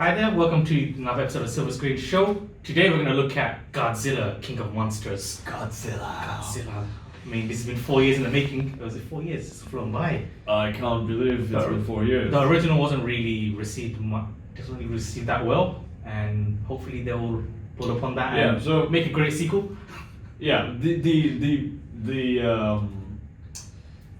Hi there, welcome to another episode of Silver Screen Show. Today we're going to look at Godzilla, King of Monsters. Godzilla. I mean, this has been 4 years in the making. Was it 4 years? It's flown by. I can't believe it's been 4 years. The original wasn't really received that well, and hopefully they will build upon that and so make a great sequel. Yeah, the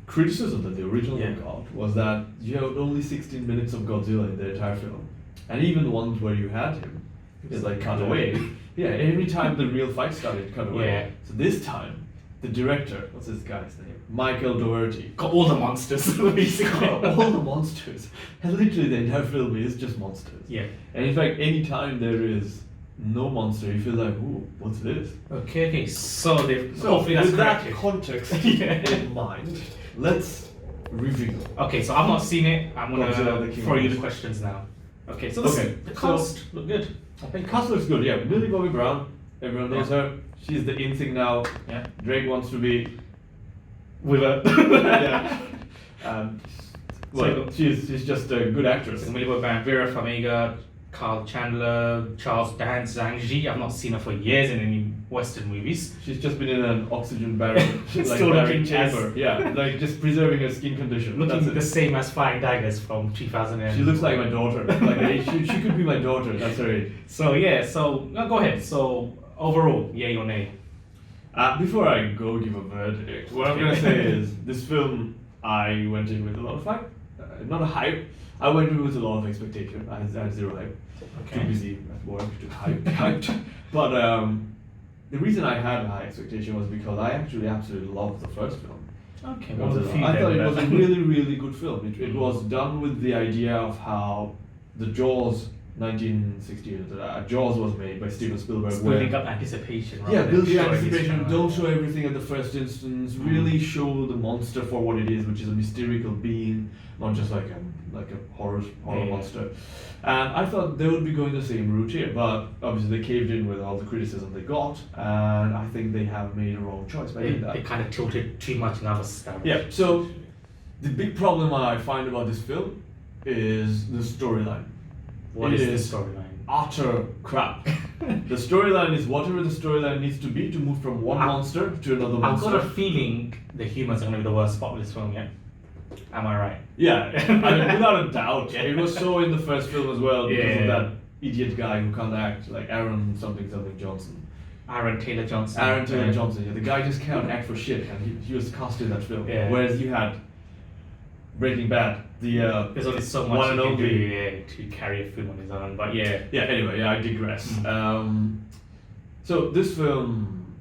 criticism that the original got was that you had only 16 minutes of Godzilla in the entire film, and even the ones where you had him, it's like cut away. Yeah, every time the real fight started, cut away. Yeah. So this time, the director, what's this guy's name? Michael Dougherty. Got all the monsters, basically. Got all the monsters. And literally the entire film is just monsters. Yeah. And in fact, any time there is no monster, you feel like, ooh, what's this? Okay, so hopefully that's with that corrected. context in mind, let's review. Okay, so I've not seen it. I'm Godzilla, the gonna King throw of you the Monsters. questions now. Okay, so the so- cast look good. I The think cast looks good, yeah. Millie Bobby Brown, everyone knows her. She's the in thing now. Yeah. Drake wants to be. With a Yeah. Well, she's just a good actress. Millie Bobby Brown, Vera Farmiga, Carl Chandler, Charles Dance, Zhang Ji. I've not seen her for years in any Western movies. She's just been in an oxygen barrel, Still barren looking chamber. Yeah, like just preserving her skin condition. Looking That's the it. same as Flying Daggers from 2000. She looks like my daughter. Like she could be my daughter. That's her age. So no, go ahead. So overall, yay or nay? Before I go give a verdict, what I'm gonna say is this film I went in with a lot of hype. Not a hype. I went in with a lot of expectation. I had zero hype. Too busy at work to hyped. But the reason I had a high expectation was because I actually absolutely loved the first film. Okay, I thought it was a really, really good film. It was done with the idea of how the Jaws 1968 Jaws was made by Steven Spielberg. Building up anticipation. Yeah, rather build than the showing anticipation. history. Don't show everything at the first instance. Really show the monster for what it is, which is a mystical being, not just like a horror monster. And I thought they would be going the same route here, but obviously they caved in with all the criticism they got, and I think they have made a wrong choice by doing that. They kind of tilted too much in other stuff. Yeah. So the big problem I find about this film is the storyline. What It is is the storyline? Utter crap. The storyline is whatever the storyline needs to be to move from one monster to another I've monster. got a feeling the humans are going to be the worst part of this film, yeah? Am I right? Yeah, I mean, without a doubt. It was so in the first film as well because of Yeah. that idiot guy who can't act, like Aaron something Johnson. Aaron Taylor Johnson. Aaron Taylor Yeah. Johnson, yeah, the guy just can't act for shit, and he was cast in that film. Yeah. Whereas you had Breaking Bad, There's only so much one you and can do only. to carry a film on his own, but yeah. Anyway, I digress. So this film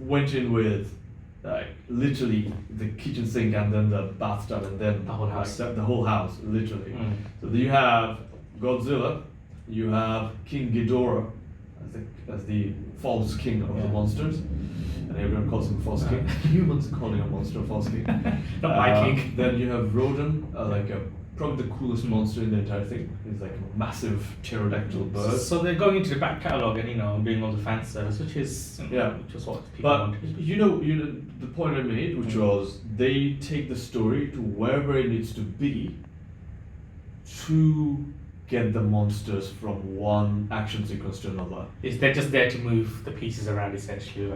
went in with like literally the kitchen sink and then the bathtub and then The whole house. the whole house, literally. Mm. So you have Godzilla, you have King Ghidorah as the false king of the monsters, and everyone calls him a false king. Humans call him a monster, a false king. Not my king. Then you have Rodan, probably the coolest monster in the entire thing. He's like a massive pterodactyl bird. So they're going into the back catalogue and doing all the fan service, which is which is what people But want. you know the point I made, which was they take the story to wherever it needs to be to get the monsters from one action sequence to another. They're just there to move the pieces around essentially.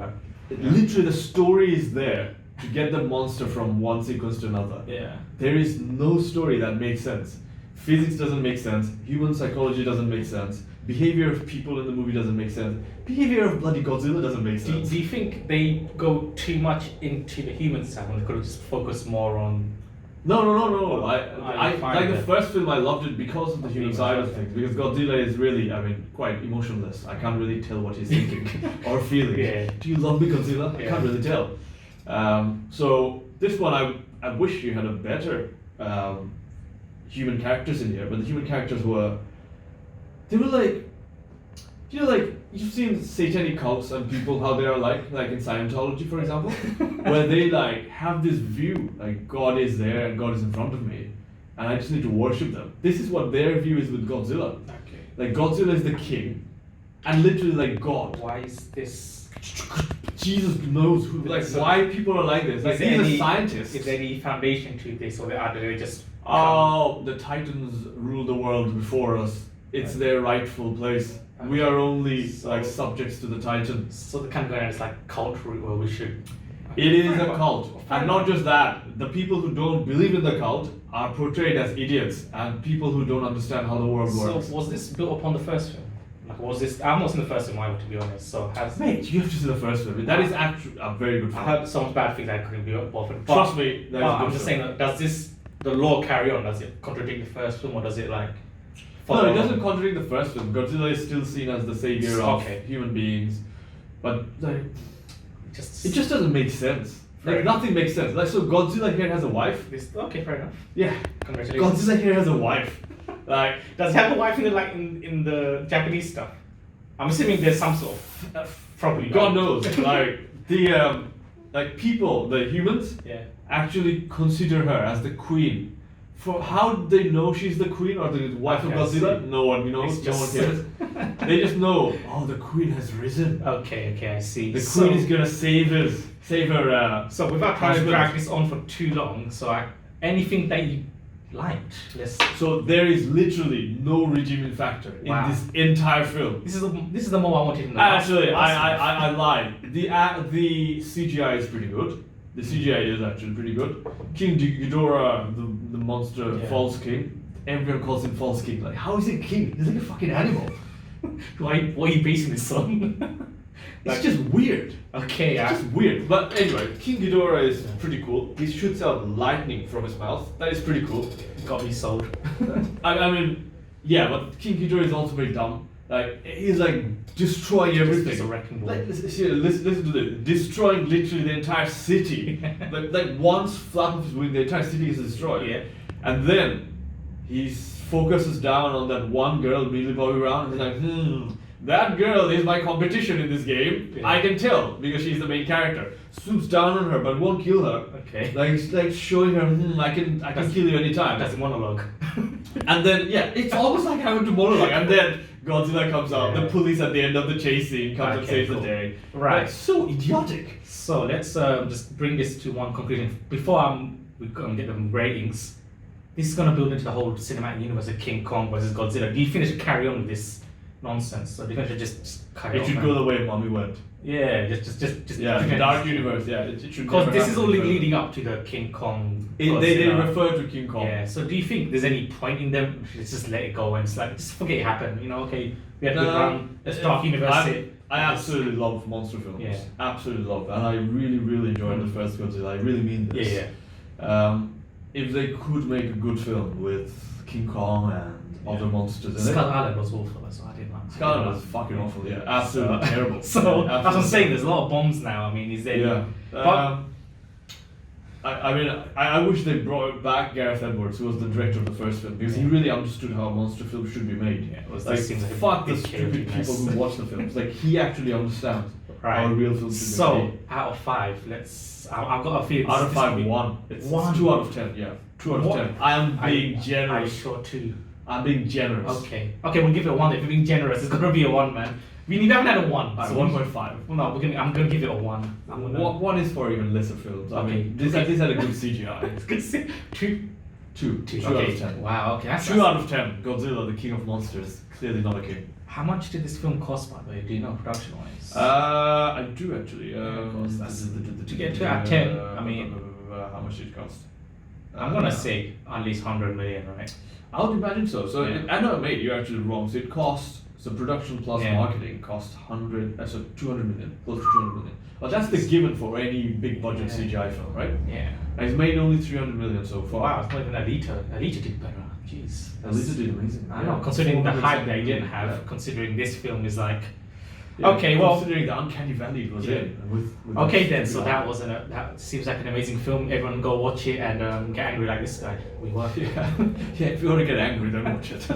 Literally, the story is there to get the monster from one sequence to another. Yeah. There is no story that makes sense. Physics doesn't make sense. Human psychology doesn't make sense. Behavior of people in the movie doesn't make sense. Behavior of bloody Godzilla doesn't make sense. Do you think they go too much into the human side when they could have just focused more on? No. I find Like the that- first film, I loved it because of the human side of things. Because Godzilla is really, quite emotionless. I can't really tell what he's thinking or feeling. Yeah. Do you love me, Godzilla? I Yeah. can't really tell. So this one, I wish you had a better human characters in here. But the human characters were like, you've seen satanic cults and people how they are like in Scientology, for example, where they like have this view like God is there and God is in front of me, and I just need to worship them. This is what their view is with Godzilla. Okay. Like Godzilla is the king, and literally like God. Why is this? Jesus knows who, like So- why people are like this. Like Is there he's a any- scientist. Is there any foundation to this, or are they just? Oh, the Titans ruled the world before us it's their rightful place. We are only So- like subjects to the Titan. So the kind of going is like cult route where we should. It is a cult, and not just that. The people who don't believe in the cult are portrayed as idiots and people who don't understand how the world So works. was this built upon the first film? Like was this? I've not seen the first film either, to be honest. So has Mate, you have to see the first film. That is actually a very good I film. heard so much bad things I couldn't be bothered. Trust me, that is a I'm good just film. saying that does the lore carry on? Does it contradict the first film, or does it like? No, follow it doesn't on? contradict the first film. Godzilla is still seen as the savior of Okay. human beings, but like, Just it just doesn't make sense. Fair Like enough. nothing makes sense. Like so, Godzilla here has a wife. this. Okay, fair enough. Yeah, Congratulations. Godzilla here has a wife. Like Does he have a wife in the in the Japanese stuff? I'm assuming there's some sort of probably. God knows, like the like people, the humans, Yeah. actually consider her as the queen. For how do they know she's the queen or the wife Okay, of I Godzilla? see. No one knows. It's No one cares. They just know. Oh, the queen has risen. Okay, I see. The queen is gonna save us. Save her. So without trying to husband. drag this on for too long, anything that you liked, let's. So there is literally no redeeming factor Wow. in this entire film. This is the more I wanted in the Actually, last I lied. The CGI is pretty good. The CGI is actually pretty good. King Ghidorah, the monster, Yeah. false king. Everyone calls him false king. Like, how is he king? He's like a fucking animal. What are you basing this on? It's just weird. Okay, It's just weird. But anyway, King Ghidorah is pretty cool. He shoots out lightning from his mouth. That is pretty cool. got me sold. I mean, yeah, but King Ghidorah is also very dumb. Like, he's like destroying everything. It's a wrecking ball. Like, listen to this. Destroying literally the entire city. like once flap of his wing, the entire city is destroyed. Yeah. And then he focuses down on that one girl, Millie Bobby Brown, and he's like, that girl is my competition in this game. Yeah. I can tell because she's the main character. Swoops down on her but won't kill her. Okay. Like showing her, I can kill you anytime. That's a monologue. And then it's almost like having to monologue. And then Godzilla comes out. Yeah. The police at the end of the chase scene comes and Okay, saves cool. the day. Right. Like, so idiotic. So let's just bring this to one conclusion before we get the ratings. This is gonna build into the whole cinematic universe of King Kong versus Godzilla. Do you think they should carry on with this nonsense, or do you think they should just carry It on? should man? go the way Mommy went. Yeah, just Yeah, the pretend- Dark Universe. Yeah, it should. Because never this is happen only further. leading up to the King Kong. They Godzilla. refer to King Kong. Yeah. So do you think there's any point in them? Let's just let it go and it's like just forget it happened. You know, okay, we had a good run. Let's Dark Universe it. I absolutely love monster films. Yeah. Absolutely love, and I really, really enjoyed the first Godzilla. I really mean this. Yeah. If they could make a good film with King Kong and other monsters in Skull it, Island was awful, so I didn't like. Skull Island was fucking awful. Yeah, absolutely terrible. So Yeah, that's what I'm absolutely saying. There's a lot of bombs now. I mean, is there? Yeah. But I mean, I wish they brought back Gareth Edwards, who was the director of the first film, because he really understood how a monster film should be made. Yeah, it was- like, this seems like a fuck the big stupid chaotic people mess. who watch the films. Like, he actually understands Right. how a real film should be so made. out of 5, I've got a feeling. Out of this 5, could be 1. It's 1. 2 out of 10, yeah. 2 out of What? 10. I am being I generous. sure too. I'm being generous. Okay, we'll give it a 1. If you're being generous, it's gonna be a 1, man. We haven't had a 1. Alright, so 1.5. Well, no, I'm gonna give it a 1. I'm gonna. One is for even lesser films. I Okay. mean, this at least had a good CGI. It's good to see. 2. 2 Okay. out of 10. Wow. Okay. 2 out of 10. Godzilla, the king of monsters. Clearly not a king. How much did this film cost, by the way? Do you know, production wise? I do actually. of course, that's- to get 2 out of 10, I mean- how much did it cost? I'm gonna say at least 100 million, right? I would imagine so. So Yeah. I know, mate, you're actually wrong. So it cost. So production plus Yeah. marketing cost 200 million, close to 200 million. But that's the given for any big budget Yeah. CGI film, right? Yeah. And it's made only 300 million so far. Wow, it's not even Alita. Alita did better. Jeez. Alita did amazing. I know, considering the hype that he didn't have, Yeah. considering this film is like. Yeah, Okay, well. considering the uncanny valley it was Yeah. in. With Okay the then, so CGI. that wasn't that seems like an amazing film. Everyone go watch it and get angry like this guy. We were. Yeah, if you want to get angry, don't watch it.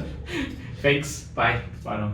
Thanks. Bye. Bye now.